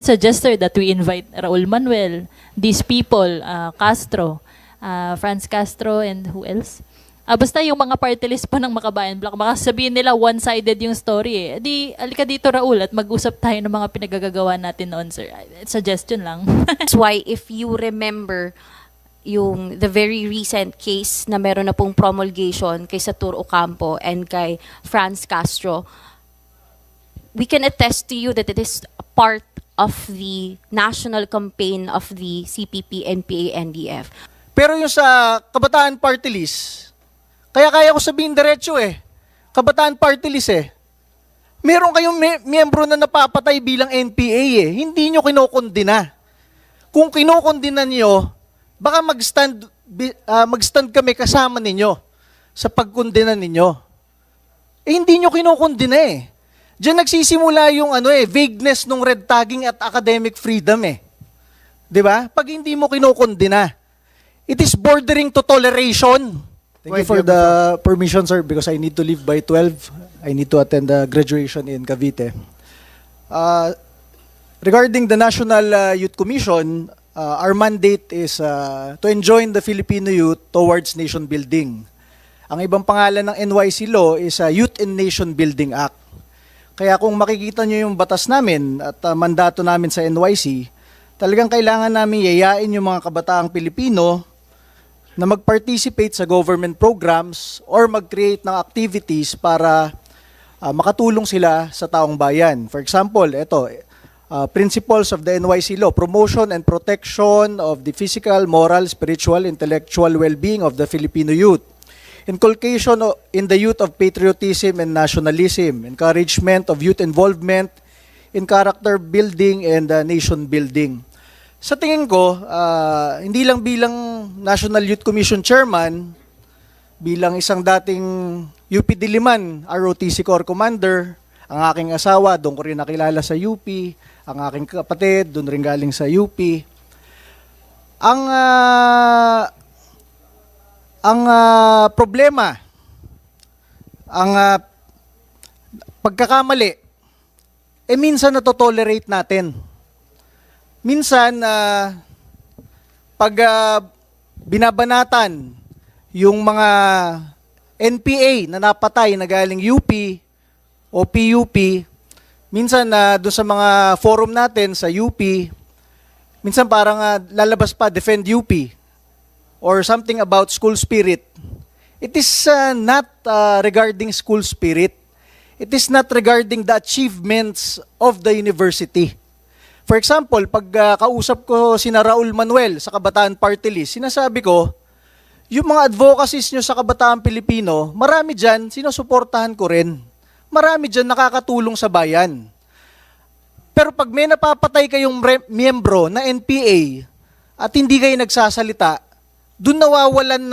suggest, sir, that we invite Raul Manuel, these people, Castro, Franz Castro, and who else? Basta yung mga party list pa ng Makabayan Block, baka sabihin nila one-sided yung story eh. Di, alika dito Raul at mag-usap tayo ng mga pinagagagawa natin noon, sir. Suggestion lang. That's why if you remember the very recent case na meron na pong promulgation kay Satur Ocampo and kay Franz Castro, we can attest to you that it is a part of the national campaign of the CPP, NPA, NDF. Pero yung sa Kabataan Party List, kaya ko sabihin diretso eh. Kabataan Party List eh. Meron kayong miyembro na napapatay bilang NPA eh. Hindi nyo kinokondina. Kung kinokondina nyo, baka mag-stand kami kasama ninyo sa pagkondina ninyo. Eh hindi nyo kinokondina eh. Diyan nagsisimula yung vagueness ng red tagging at academic freedom eh. 'Di ba? Pag hindi mo kinokondina, it is bordering to toleration. Thank you for the permission, sir, because I need to leave by 12. I need to attend the graduation in Cavite. Regarding the National Youth Commission, our mandate is to enjoin the Filipino youth towards nation building. Ang ibang pangalan ng NYC law is Youth in Nation Building Act. Kaya kung makikita nyo yung batas namin at mandato namin sa NYC, talagang kailangan namin yayain yung mga kabataang Pilipino na mag-participate sa government programs or mag-create ng activities para makatulong sila sa taong bayan. For example, ito, principles of the NYC law, promotion and protection of the physical, moral, spiritual, intellectual well-being of the Filipino youth. Inculcation in the youth of patriotism and nationalism, encouragement of youth involvement in character building and nation building. Sa tingin ko, hindi lang bilang National Youth Commission Chairman, bilang isang dating UP Diliman, ROTC Corps Commander, ang aking asawa, doon ko rin nakilala sa UP, ang aking kapatid, doon rin galing sa UP. Ang problema, ang pagkakamali, minsan natotolerate natin. Minsan, pag binabanatan yung mga NPA na napatay na galing UP o PUP, minsan doon sa mga forum natin sa UP, minsan parang lalabas pa, defend UP or something about school spirit. It is not regarding school spirit. It is not regarding the achievements of the university. For example, pag kausap ko sina Raul Manuel sa Kabataan Party List, sinasabi ko, yung mga advocacies nyo sa Kabataan Pilipino, marami dyan, sinusuportahan ko rin. Marami dyan nakakatulong sa bayan. Pero pag may napapatay kayong miyembro na NPA at hindi kayo nagsasalita, dun nawawalan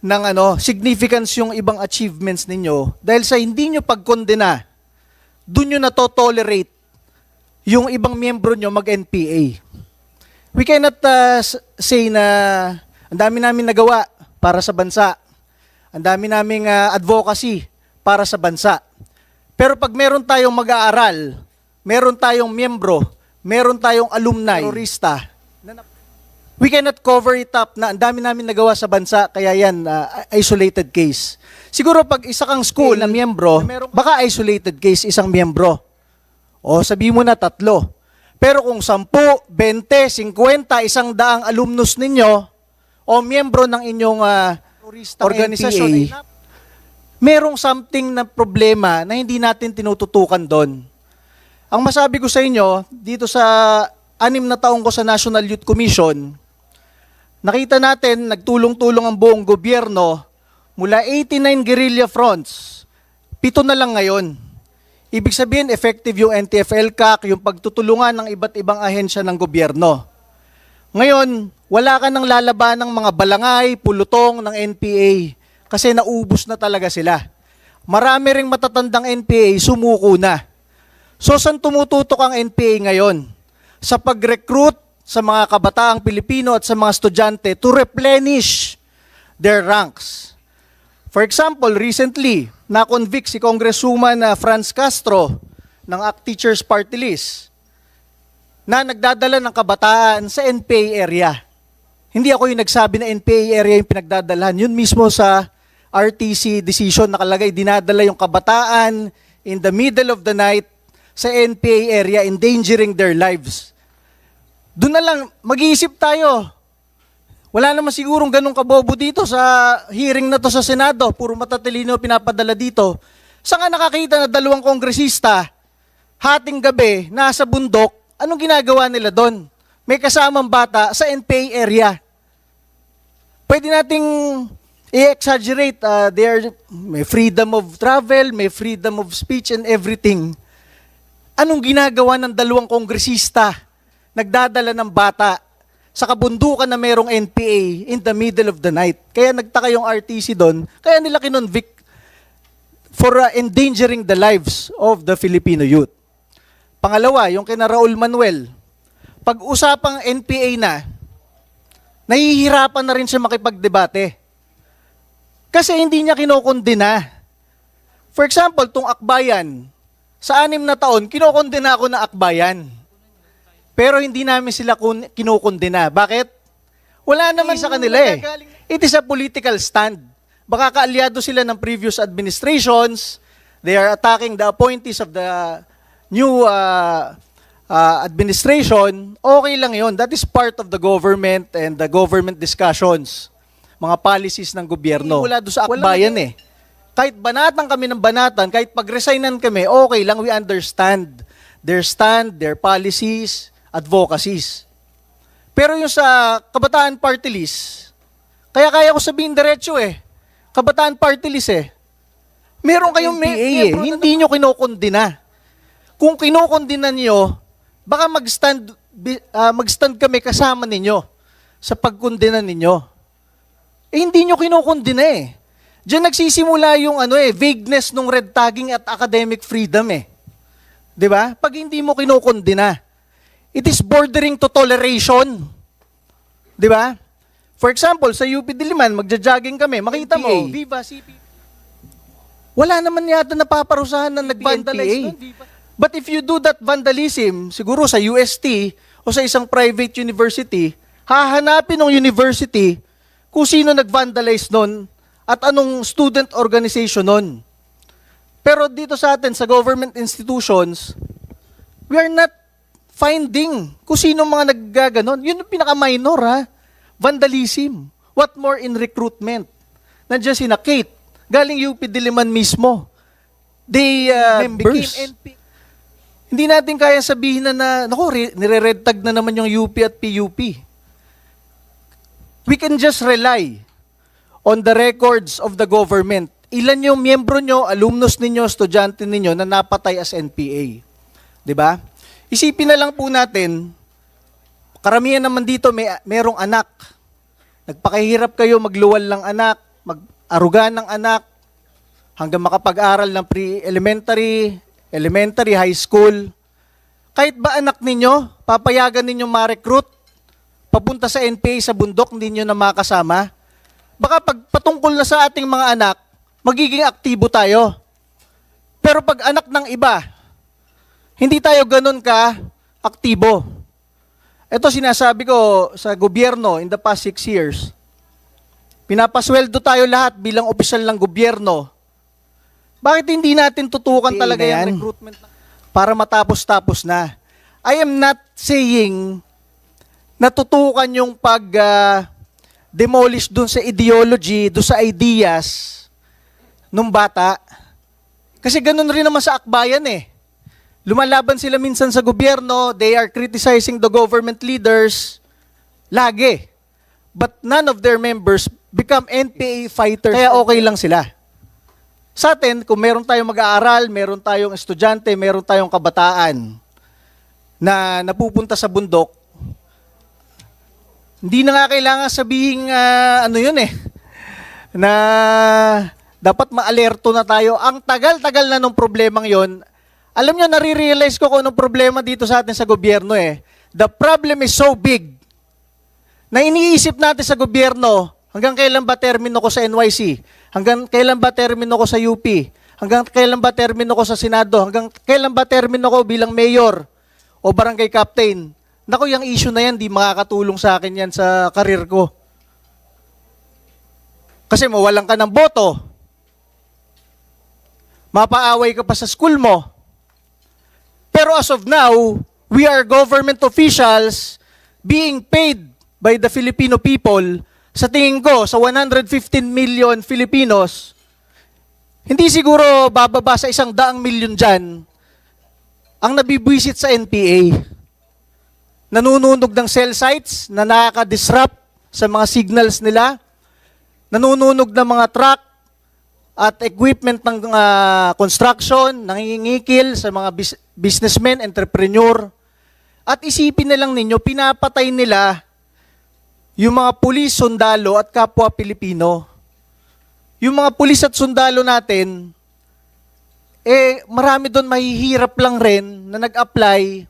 ng significance yung ibang achievements ninyo dahil sa hindi nyo pagkondena, dun nyo natotolerate yung ibang miyembro nyo mag-NPA. We cannot say na ang dami namin nagawa para sa bansa. Ang dami naming advocacy para sa bansa. Pero pag meron tayong mag-aaral, meron tayong miyembro, meron tayong alumni, terorista, we cannot cover it up na ang dami namin nagawa sa bansa, kaya yan, isolated case. Siguro pag isa kang school na miyembro, baka isolated case isang miyembro. O sabi mo na 3. Pero kung 10, 20, 50, 100 alumnus ninyo o miyembro ng inyong organisasyon, merong something na problema na hindi natin tinututukan doon. Ang masabi ko sa inyo, dito sa 6 na taong ko sa National Youth Commission, nakita natin nagtulong-tulong ang buong gobyerno mula 89 guerrilla fronts, 7 na lang ngayon. Ibig sabihin, effective yung NTF-ELCAC, yung pagtutulungan ng iba't ibang ahensya ng gobyerno. Ngayon, wala ka nang lalaban ng mga balangay, pulutong ng NPA kasi naubos na talaga sila. Marami ring matatandang NPA, sumuko na. So, saan tumututok ang NPA ngayon? Sa pag-recruit sa mga kabataang Pilipino at sa mga estudyante to replenish their ranks. For example, recently, na-convict si Congresswoman Franz Castro ng ACT Teachers Party List. na nagdadala ng kabataan sa NPA area. Hindi ako yung nagsabi na NPA area yung pinagdadalahan. Yun mismo sa RTC decision nakalagay, dinadala yung kabataan in the middle of the night sa NPA area, endangering their lives. Doon na lang, mag-iisip tayo. Wala naman sigurong ganun kabobo dito sa hearing na to sa Senado. Puro matatalino pinapadala dito. Saan ka nakakita na 2 kongresista, hating gabi, nasa bundok, anong ginagawa nila doon? May kasamang bata sa NPA area. Pwede nating i-exaggerate. May freedom of travel, may freedom of speech and everything. Anong ginagawa ng 2 kongresista nagdadala ng bata sa kabundukan na merong NPA in the middle of the night? Kaya nagtaka yung RTC doon, kaya nila kinonvict for endangering the lives of the Filipino youth. Pangalawa, yung kina Raul Manuel, pag-usapang NPA na, nahihirapan na rin siya makipagdebate. Kasi hindi niya kinokondena. For example, tong Akbayan, sa 6 na taon, kinokondena ako na Akbayan. Pero hindi namin sila kinokondena. Bakit? Wala naman sa kanila eh. It is a political stand. Baka kaalyado sila ng previous administrations. They are attacking the appointees of the new administration. Okay lang yon. That is part of the government and the government discussions. Mga policies ng gobyerno. Wala doon sa Akbayan eh. Kahit banatan kami ng banatan, kahit pag-resignan kami, okay lang, we understand their stand, their policies, advocacies. Pero yung sa Kabataan Party List, kaya ko sabihin diretso eh, Kabataan Party List eh, meron kayong NPA eh, hindi nyo kinokondena. Kung kinokondena nyo, baka mag-stand kami kasama ninyo sa pagkondena ninyo. Eh hindi nyo kinokondena eh. Diyan nagsisimula yung vagueness ng red tagging at academic freedom eh. 'Di ba? Pag hindi mo kinokondena, it is bordering to toleration. 'Di ba? For example, sa UP Diliman, magja-jogging kami, makita mo, Viva CP. Wala naman yata napaparusahan ng nag-vandalize doon. But if you do that vandalism, siguro sa UST o sa isang private university, hahanapin ng university kung sino nag-vandalize noon at anong student organization nun. Pero dito sa atin, sa government institutions, we are not finding kung sino mga naggaganon. Yun yung pinaka-minor ha. Vandalism. What more in recruitment? Nandiyan si Kate, galing UP Diliman mismo. They became NP. Hindi natin kaya sabihin na nire-red tag na naman yung UP at PUP. We can just rely on the records of the government. Ilan yung miyembro nyo, alumnus ninyo, estudyante ninyo na napatay as NPA. 'Di ba? Isipin na lang po natin, karamihan naman dito merong anak. Nagpakahirap kayo magluwal ng anak, mag-aruga ng anak, hanggang makapag-aral ng pre-elementary, elementary, high school. Kahit ba anak ninyo, papayagan ninyo ma-recruit, papunta sa NPA sa bundok, hindi nyo na makasama? Baka pag patungkol na sa ating mga anak, magiging aktibo tayo. Pero pag anak ng iba, hindi tayo ganun ka aktibo. Ito sinasabi ko sa gobyerno in the past 6 years. Pinapasweldo tayo lahat bilang opisyal ng gobyerno. Bakit hindi natin tutukan talaga yung recruitment para matapos-tapos na? I am not saying natutukan yung demolish dun sa ideology, dun sa ideas nung bata. Kasi ganun rin naman sa Akbayan eh. Lumalaban sila minsan sa gobyerno, they are criticizing the government leaders, lagi. But none of their members become NPA fighters. Kaya okay lang sila. Sa atin, kung meron tayong mag-aaral, meron tayong estudyante, meron tayong kabataan na napupunta sa bundok, hindi na nga kailangan sabihin na dapat ma-alerto na tayo. Ang tagal-tagal na nung problemang yon. Alam nyo, nare-realize ko kung anong problema dito sa atin sa gobyerno eh. The problem is so big na iniisip natin sa gobyerno, hanggang kailan ba termino ko sa NYC? Hanggang kailan ba termino ko sa UP? Hanggang kailan ba termino ko sa Senado? Hanggang kailan ba termino ko bilang mayor o barangay captain? Naku, yung issue na yan, di makakatulong sa akin yan sa karir ko. Kasi mawalan ka ng boto. Mapaaway ka pa sa school mo. Pero as of now, we are government officials being paid by the Filipino people. Sa tingin ko, sa 115 million Filipinos, hindi siguro bababa sa 100 milyon dyan ang nabibwisit sa NPA. Nanununog ng cell sites na nakaka-disrupt sa mga signals nila. Nanununog ng mga truck at equipment ng construction, nangingikil sa mga businessmen, entrepreneur. At isipin na lang ninyo, pinapatay nila yung mga pulis, sundalo at kapwa Pilipino. Yung mga pulis at sundalo natin, marami doon mahihirap lang rin na nag-apply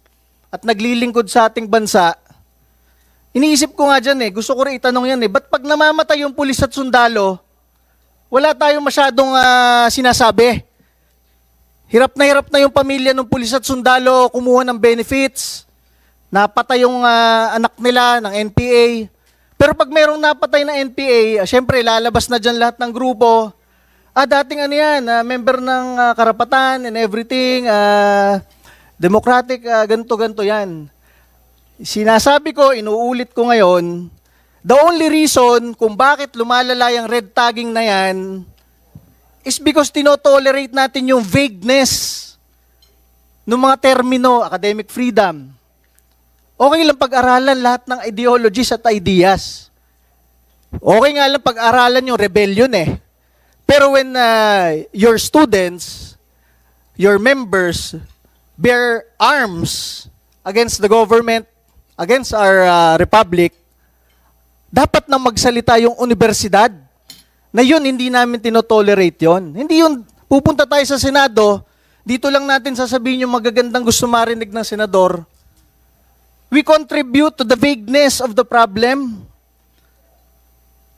at naglilingkod sa ating bansa. Iniisip ko nga dyan gusto ko rin itanong yan ba't pag namamatay yung pulis at sundalo, wala tayong masyadong sinasabi. Hirap na yung pamilya ng pulis at sundalo kumuha ng benefits, napatay yung anak nila ng NPA. Pero pag mayroong napatay na NPA, syempre lalabas na dyan lahat ng grupo. Dating member ng karapatan and everything, democratic, ganito yan. Sinasabi ko, inuulit ko ngayon, the only reason kung bakit lumalala yung red tagging na yan is because tinotolerate natin yung vagueness ng mga termino, academic freedom. Okay lang pag-aralan lahat ng ideologies at ideas. Okay nga lang pag-aralan yung rebellion Pero when your students, your members, bear arms against the government, against our republic, dapat na magsalita yung universidad na yun, hindi namin tinotolerate yun. Hindi yun, pupunta tayo sa Senado, dito lang natin sasabihin yung magagandang gusto marinig ng senador. We contribute to the vagueness of the problem.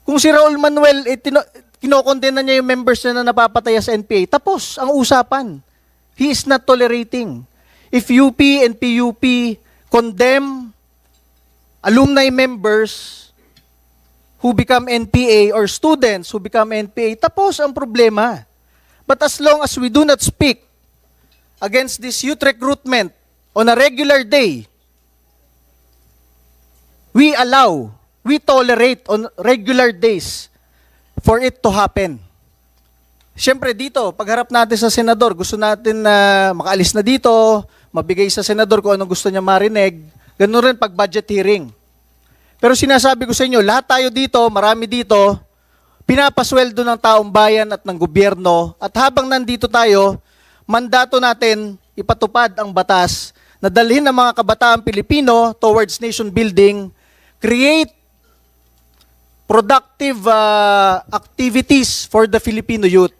Kung si Raul Manuel, kinokondena niya yung members na napapatay sa NPA, tapos ang usapan. He is not tolerating. If UP and PUP condemn alumni members who become NPA or students who become NPA, tapos ang problema. But as long as we do not speak against this youth recruitment on a regular day, we tolerate on regular days for it to happen. Siyempre dito, pagharap natin sa senador, gusto natin na makaalis na dito, mabigay sa senador kung anong gusto niya marinig. Ganun rin pag budget hearing. Pero sinasabi ko sa inyo, lahat tayo dito, marami dito, pinapasweldo ng taong bayan at ng gobyerno. At habang nandito tayo, mandato natin ipatupad ang batas na dalhin ng mga kabataang Pilipino towards nation building, create productive activities for the Filipino youth.